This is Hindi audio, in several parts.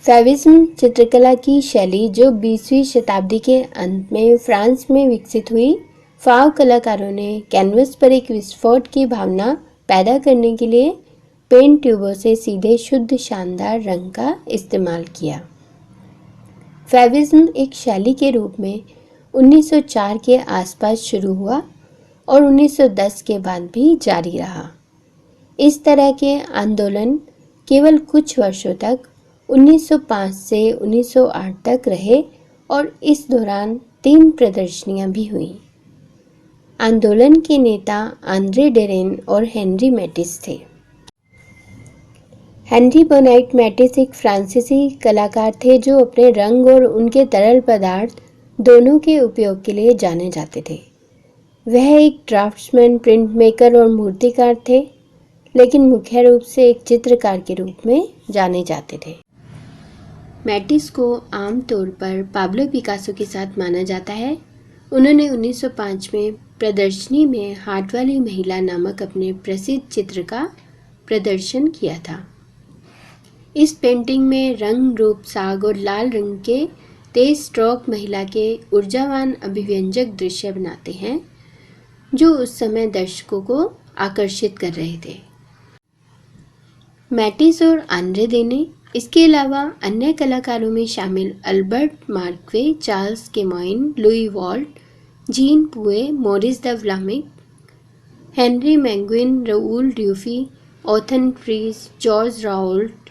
फैविज्म चित्रकला की शैली जो 20वीं शताब्दी के अंत में फ्रांस में विकसित हुई। फाव कलाकारों ने कैनवस पर एक विस्फोट की भावना पैदा करने के लिए पेंट ट्यूबों से सीधे शुद्ध शानदार रंग का इस्तेमाल किया। फैविज्म एक शैली के रूप में 1904 के आसपास शुरू हुआ और 1910 के बाद भी जारी रहा। इस तरह के आंदोलन केवल कुछ वर्षों तक 1905 से 1908 तक रहे और इस दौरान 3 प्रदर्शनियां भी हुईं। आंदोलन के नेता आंद्रे डेरेन और हेनरी मैटिस थे। हेनरी बोनाइट मैटिस एक फ्रांसीसी कलाकार थे जो अपने रंग और उनके तरल पदार्थ दोनों के उपयोग के लिए जाने जाते थे। वह एक ड्राफ्ट्समैन, प्रिंट मेकर और मूर्तिकार थे, लेकिन मुख्य रूप से एक चित्रकार के रूप में जाने जाते थे। मैटिस को आमतौर पर पाब्लो पिकासो के साथ माना जाता है। उन्होंने 1905 में प्रदर्शनी में हाथ वाली महिला नामक अपने प्रसिद्ध चित्र का प्रदर्शन किया था। इस पेंटिंग में रंग रूप साग और लाल रंग के तेज स्ट्रोक महिला के ऊर्जावान अभिव्यंजक दृश्य बनाते हैं जो उस समय दर्शकों को आकर्षित कर रहे थे। मैटिस और आंद्रे देने इसके अलावा अन्य कलाकारों में शामिल Albert Marquet, Charles Camoin, Louis Valtat, Jean Puy, Maurice de Vlaminck, Henri Manguin, Raoul Dufy, Othon Friesz, Georges Rouault,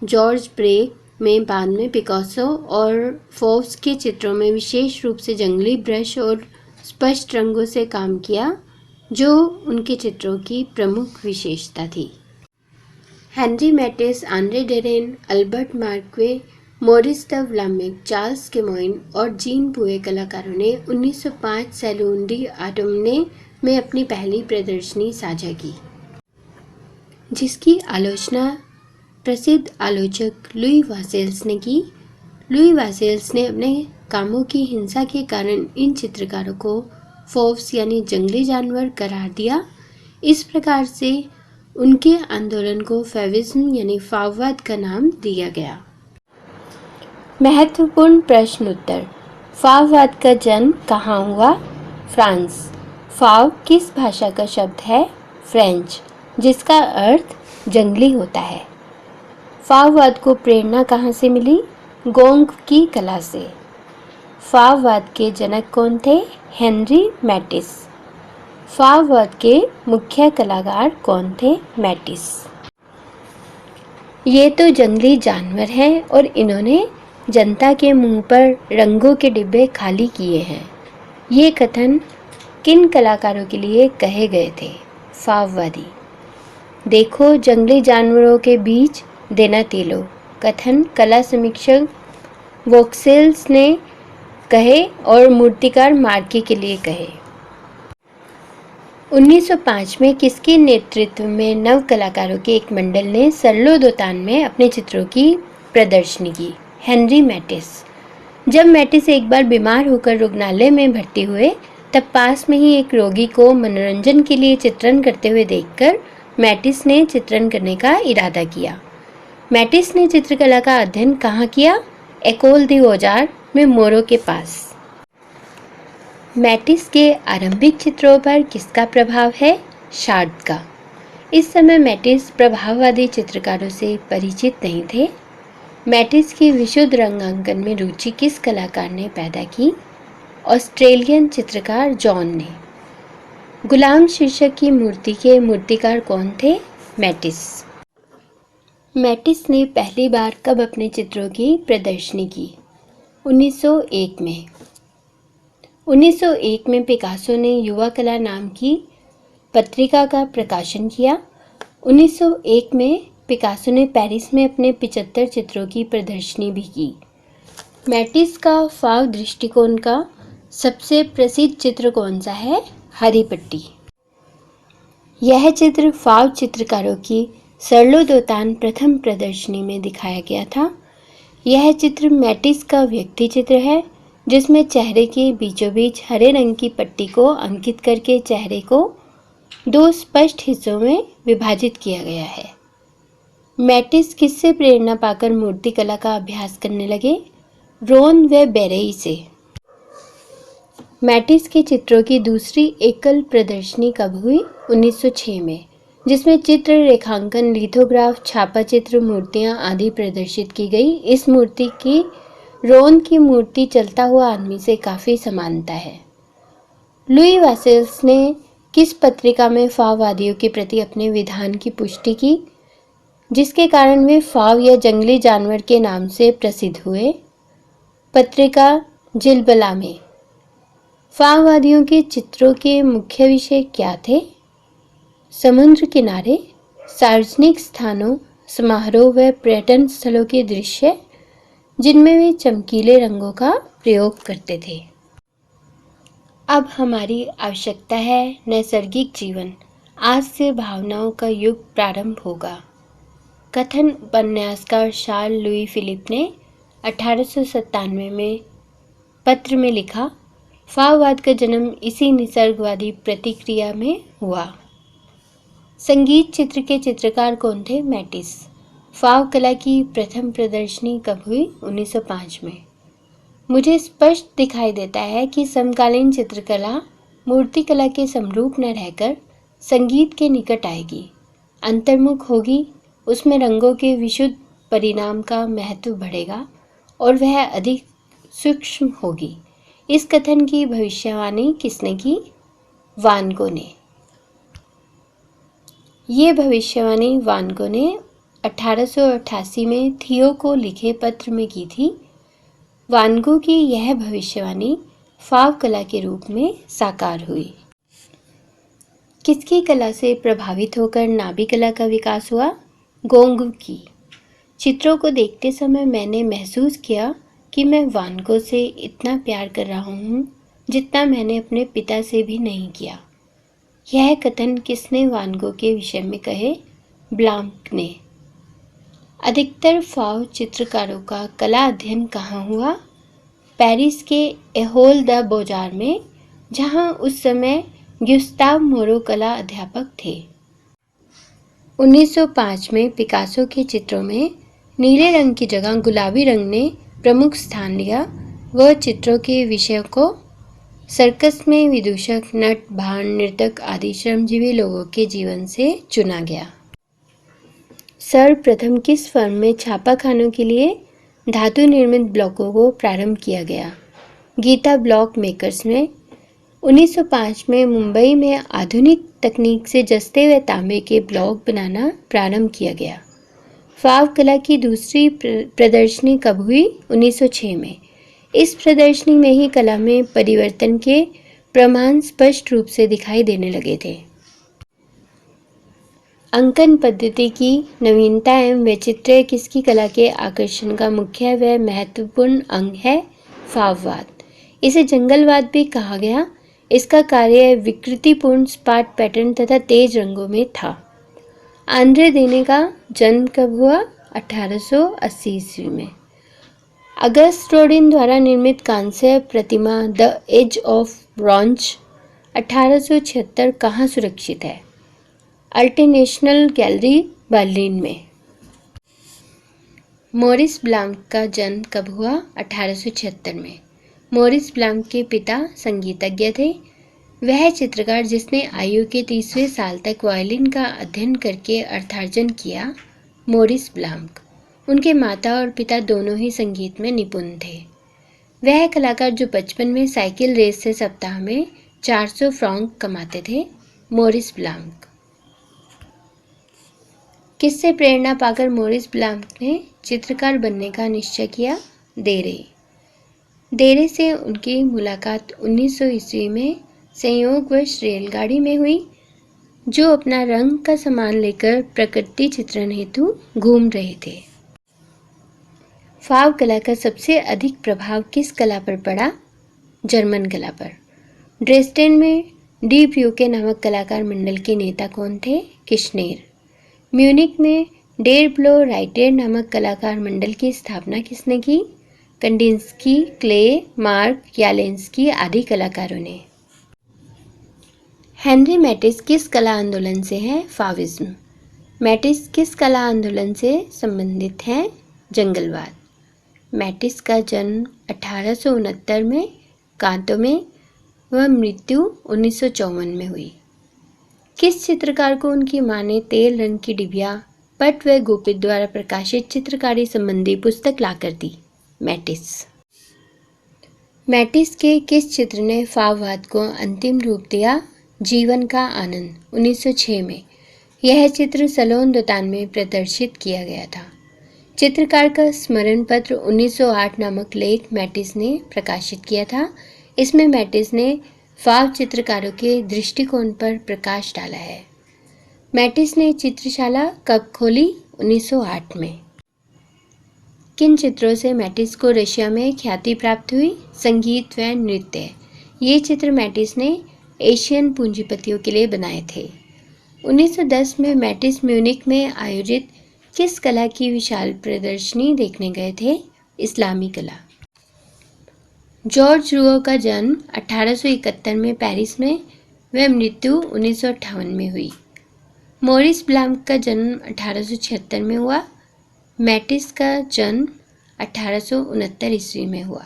Georges Braque में बाद में पिकासो और फॉव्स के चित्रों में विशेष रूप से जंगली ब्रश और स्पष्ट रंगों से काम किया, जो उनके चित्रों की प्रमुख विशेषता थी। Henri Matisse, André Derain, Albert Marquet, Maurice de Vlaminck, Charles Camoin और जीन पुए कलाकारों ने 1905 सैलून डी ऑटोमने में अपनी पहली प्रदर्शनी साझा की, जिसकी आलोचना प्रसिद्ध आलोचक लुई वासेल्स ने की। लुई वासेल्स ने अपने कामों की हिंसा के कारण इन चित्रकारों को फॉव्स यानी जंगली जानवर करार दिया। इस प्रकार से उनके आंदोलन को फैविज्म यानी फाववाद का नाम दिया गया। महत्वपूर्ण प्रश्न उत्तर। फाववाद का जन्म कहाँ हुआ? फ्रांस। फाव किस भाषा का शब्द है? फ्रेंच, जिसका अर्थ जंगली होता है। फाववाद को प्रेरणा कहाँ से मिली? गोंग की कला से। फाववाद के जनक कौन थे? Henry Mattis. फाववाद के मुख्य कलाकार कौन थे? मैटिस। ये तो जंगली जानवर हैं और इन्होंने जनता के मुंह पर रंगों के डिब्बे खाली किए हैं। ये कथन किन कलाकारों के लिए कहे गए थे? फाववादी। देखो जंगली जानवरों के बीच देना तेलो कथन कला समीक्षक वोक्सेल्स ने कहे और मूर्तिकार मार्के के लिए कहे। 1905 में किसके नेतृत्व में नव कलाकारों के एक मंडल ने सर्लोदोतान में अपने चित्रों की प्रदर्शनी की? Henry Mattis. जब मैटिस एक बार बीमार होकर रुग्णालय में भर्ती हुए, तब पास में ही एक रोगी को मनोरंजन के लिए चित्रण करते हुए देखकर मैटिस ने चित्रण करने का इरादा किया। मैटिस ने चित्रकला का अध्ययन कहाँ किया? एकोल दी ओजार में मोरो के पास। मैटिस के आरंभिक चित्रों पर किसका प्रभाव है? शार्द का। इस समय मैटिस प्रभाववादी चित्रकारों से परिचित नहीं थे। मैटिस की विशुद्ध रंगांकन में रुचि किस कलाकार ने पैदा की? ऑस्ट्रेलियन चित्रकार जॉन ने। गुलाम शीर्षक की मूर्ति के मूर्तिकार कौन थे? मैटिस। मैटिस ने पहली बार कब अपने चित्रों की प्रदर्शनी की? 1901 में। 1901 में पिकासो ने युवा कला नाम की पत्रिका का प्रकाशन किया। 1901 में पिकासो ने पेरिस में अपने 75 चित्रों की प्रदर्शनी भी की। मैटिस का फाव दृष्टिकोण का सबसे प्रसिद्ध चित्र कौन सा है? हरी पट्टी। यह चित्र फाव चित्रकारों की सर्लोदोतान प्रथम प्रदर्शनी में दिखाया गया था। यह चित्र मैटिस का व्यक्ति चित्र है, जिसमें चेहरे के बीचों बीच हरे रंग की पट्टी को अंकित करके चेहरे को 2 स्पष्ट हिस्सों में विभाजित किया गया है। मैटिस किससे प्रेरणा पाकर मूर्तिकला का अभ्यास करने लगे? रोन व बेरेई से। मैटिस के चित्रों की दूसरी एकल प्रदर्शनी कब हुई? 1906 में, जिसमें चित्र, रेखांकन, लिथोग्राफ, छापा चित्र, मूर्तियां आदि प्रदर्शित की गई। इस मूर्ति की रोन की मूर्ति चलता हुआ आदमी से काफ़ी समानता है। लुई वासेल्स ने किस पत्रिका में फाववादियों के प्रति अपने विधान की पुष्टि की, जिसके कारण वे फाव या जंगली जानवर के नाम से प्रसिद्ध हुए? पत्रिका जिलबला में। फाववादियों के चित्रों के मुख्य विषय क्या थे? समुद्र किनारे, सार्वजनिक स्थानों, समारोह व पर्यटन स्थलों के दृश्य, जिनमें वे चमकीले रंगों का प्रयोग करते थे। अब हमारी आवश्यकता है नैसर्गिक जीवन। आज से भावनाओं का युग प्रारंभ होगा। कथन उपन्यासकार शार्ल लुई फिलिप ने 1897 में पत्र में लिखा, फाववाद का जन्म इसी निसर्गवादी प्रतिक्रिया में हुआ। संगीत चित्र के चित्रकार कौन थे? मैटिस। फाव कला की प्रथम प्रदर्शनी कब हुई? 1905 में। मुझे स्पष्ट दिखाई देता है कि समकालीन चित्रकला मूर्तिकला के समरूप न रहकर संगीत के निकट आएगी, अंतर्मुख होगी। उसमें रंगों के विशुद्ध परिणाम का महत्व बढ़ेगा और वह अधिक सूक्ष्म होगी। इस कथन की भविष्यवाणी किसने की? वान गो ने। ये भविष्यवाणी वान गो ने 1888 में थियो को लिखे पत्र में की थी। वान गो की यह भविष्यवाणी फाव कला के रूप में साकार हुई। किसकी कला से प्रभावित होकर नाभी कला का विकास हुआ? गोंगू की। चित्रों को देखते समय मैंने महसूस किया कि मैं वान गो से इतना प्यार कर रहा हूँ जितना मैंने अपने पिता से भी नहीं किया। यह कथन किसने वान गो के विषय में कहे? ब्लांक ने। अधिकतर फाव चित्रकारों का कला अध्ययन कहाँ हुआ? पेरिस के एहोल द बोजार में, जहाँ उस समय ग्युस्ताव मोरो कला अध्यापक थे। 1905 में पिकासो के चित्रों में नीले रंग की जगह गुलाबी रंग ने प्रमुख स्थान लिया। वह चित्रों के विषयों को सर्कस में विदूषक, नट, भाण, नर्तक आदि श्रमजीवी लोगों के जीवन से चुना गया। सर्वप्रथम किस फर्म में छापाखानों के लिए धातु निर्मित ब्लॉकों को प्रारंभ किया गया? गीता ब्लॉक मेकर्स में। 1905 में मुंबई में आधुनिक तकनीक से जस्ते हुए तांबे के ब्लॉक बनाना प्रारंभ किया गया। फाव कला की दूसरी प्रदर्शनी कब हुई? 1906 में। इस प्रदर्शनी में ही कला में परिवर्तन के प्रमाण स्पष्ट रूप से दिखाई देने लगे थे। अंकन पद्धति की नवीनता एवं वैचित्र्य किसकी कला के आकर्षण का मुख्य व महत्वपूर्ण अंग है? फाववाद। इसे जंगलवाद भी कहा गया। इसका कार्य विकृतिपूर्ण स्पॉट पैटर्न तथा तेज रंगों में था। आंद्रे देने का जन्म कब हुआ? 1880 ईस्वी में। अगस्त रोडिन द्वारा निर्मित कांस्य प्रतिमा द एज ऑफ ब्रॉन्ज 1876 कहाँ सुरक्षित है? अल्टे नेशनल गैलरी, बर्लिन में। मॉरिस ब्लांक का जन्म कब हुआ? 1876 में। मॉरिस ब्लांक के पिता संगीतज्ञ थे। वह चित्रकार जिसने आयु के 30वें साल तक वायलिन का अध्ययन करके अर्थार्जन किया, मॉरिस ब्लांक। उनके माता और पिता दोनों ही संगीत में निपुण थे। वह कलाकार जो बचपन में साइकिल रेस से सप्ताह में 400 फ्रांक कमाते थे, मॉरिस ब्लांक। किससे प्रेरणा पाकर मॉरिस ब्लांक ने चित्रकार बनने का निश्चय किया? देरे। देरे से उनकी मुलाकात 1900 ईस्वी में संयोगवश रेलगाड़ी में हुई, जो अपना रंग का सामान लेकर प्रकृति चित्रण हेतु घूम रहे थे। फाव कला का सबसे अधिक प्रभाव किस कला पर पड़ा? जर्मन कला पर। ड्रेसडेन में डी ब्रूके नामक कलाकार मंडल के नेता कौन थे? किशनेर। म्यूनिक में डेर ब्लो राइटेर नामक कलाकार मंडल की स्थापना किसने की? कंडिंस्की, क्ले, मार्क, यालेंस्की आदि कलाकारों ने। हेनरी मैटिस किस कला आंदोलन से है? फाविज्म। मैटिस किस कला आंदोलन से संबंधित हैं? जंगलवाद। मैटिस का जन्म 1869 में कांतो में व मृत्यु 1954 में हुई। किस चित्रकार को उनकी मां ने तेल रंग की डिबिया, पट व गोपित द्वारा प्रकाशित चित्रकारी संबंधी पुस्तक लाकर दी? मैटिस। मैटिस के किस चित्र ने फाववाद को अंतिम रूप दिया? जीवन का आनंद 1906 में। यह चित्र सलोन दुतान में प्रदर्शित किया गया था। चित्रकार का स्मरण पत्र 1908 नामक लेख मैटिस ने प्रकाशित किया था। इसमें मैटिस ने फाव चित्रकारों के दृष्टिकोण पर प्रकाश डाला है। मैटिस ने चित्रशाला कब खोली? 1908 में। किन चित्रों से मैटिस को रशिया में ख्याति प्राप्त हुई? संगीत व नृत्य। ये चित्र मैटिस ने एशियन पूंजीपतियों के लिए बनाए थे। 1910 में मैटिस म्यूनिख में आयोजित किस कला की विशाल प्रदर्शनी देखने गए थे? इस्लामी कला। जॉर्ज रूओ का जन्म 1871 में पेरिस में व मृत्यु 1958 में हुई। मॉरिस ब्लांक का जन्म 1876 में हुआ। मैटिस का जन्म 1869 ईस्वी में हुआ।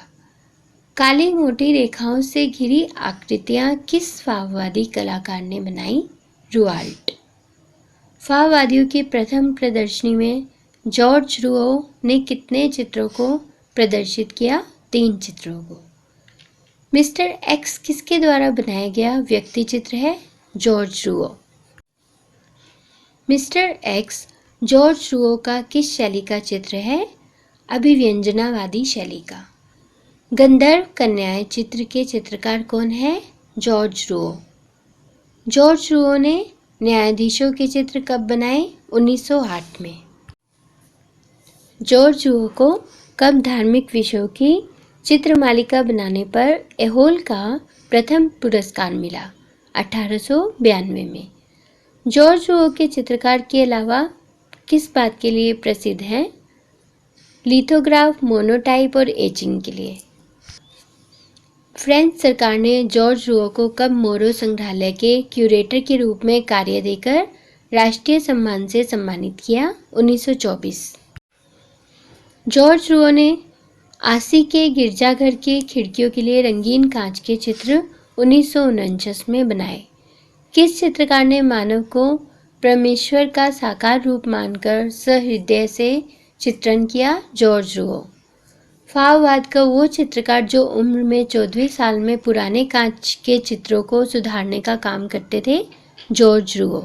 काली मोटी रेखाओं से घिरी आकृतियां किस फाववादी कलाकार ने बनाई? रुआल्ट। फाववादियों की प्रथम प्रदर्शनी में जॉर्ज रूओ ने कितने चित्रों को प्रदर्शित किया? 3 चित्रों को। मिस्टर एक्स किसके द्वारा बनाया गया व्यक्ति चित्र है? जॉर्ज रूओ। मिस्टर एक्स जॉर्ज रूओ का किस शैली का चित्र है? अभिव्यंजनावादी शैली का। गंधर्व कन्याएं चित्र के चित्रकार कौन है? जॉर्ज रूओ। जॉर्ज रूओ ने न्यायाधीशों के चित्र कब बनाए? 1908 में। जॉर्ज रूओ को कब धार्मिक विषयों की चित्रमालिका बनाने पर एहोल का प्रथम पुरस्कार मिला? 1892 में। जॉर्ज रूओ के चित्रकार के अलावा किस बात के लिए प्रसिद्ध हैं? लिथोग्राफ, मोनोटाइप और एचिंग के लिए। फ्रेंच सरकार ने जॉर्ज रूओ को कब मोरो संग्रहालय के क्यूरेटर के रूप में कार्य देकर राष्ट्रीय सम्मान से सम्मानित किया? 1924। जॉर्ज रूओ ने आसी के गिरजाघर के खिड़कियों के लिए रंगीन कांच के चित्र 1949 में बनाए। किस चित्रकार ने मानव को परमेश्वर का साकार रूप मानकर सहृदय से चित्रण किया? जॉर्ज रूओ। फाववाद का वो चित्रकार जो उम्र में 14वें साल में पुराने कांच के चित्रों को सुधारने का काम करते थे? जॉर्ज रूओ।